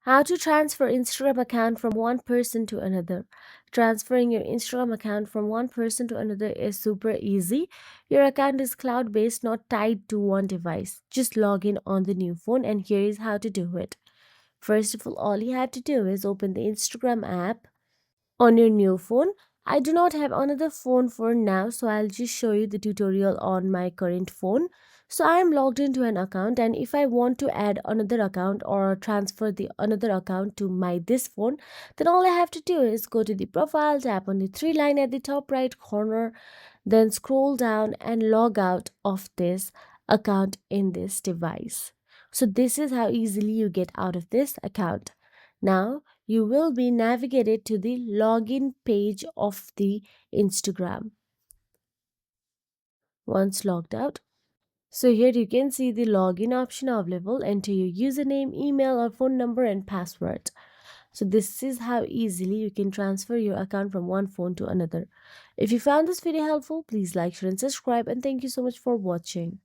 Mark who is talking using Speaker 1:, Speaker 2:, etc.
Speaker 1: How to transfer Instagram account from one person to another. Transferring your Instagram account from one person to another is super easy. Your account is cloud based, not tied to one device. Just log in on the new phone, and here is how to do it. First of all you have to do is open the Instagram app on your new phone. I do not have another phone for now, so I'll just show you the tutorial on my current phone. So I am logged into an account, and if I want to add another account or transfer the another account to my this phone, then all I have to do is go to the profile, tap on the three line at the top right corner, then scroll down and log out of this account in this device. So this is how easily you get out of this account. Now you will be navigated to the login page of the Instagram once logged out. So here you can see the login option available. Enter your username, email or phone number and password. So this is how easily you can transfer your account from one phone to another. If you found this video helpful, please like, share and subscribe, and thank you so much for watching.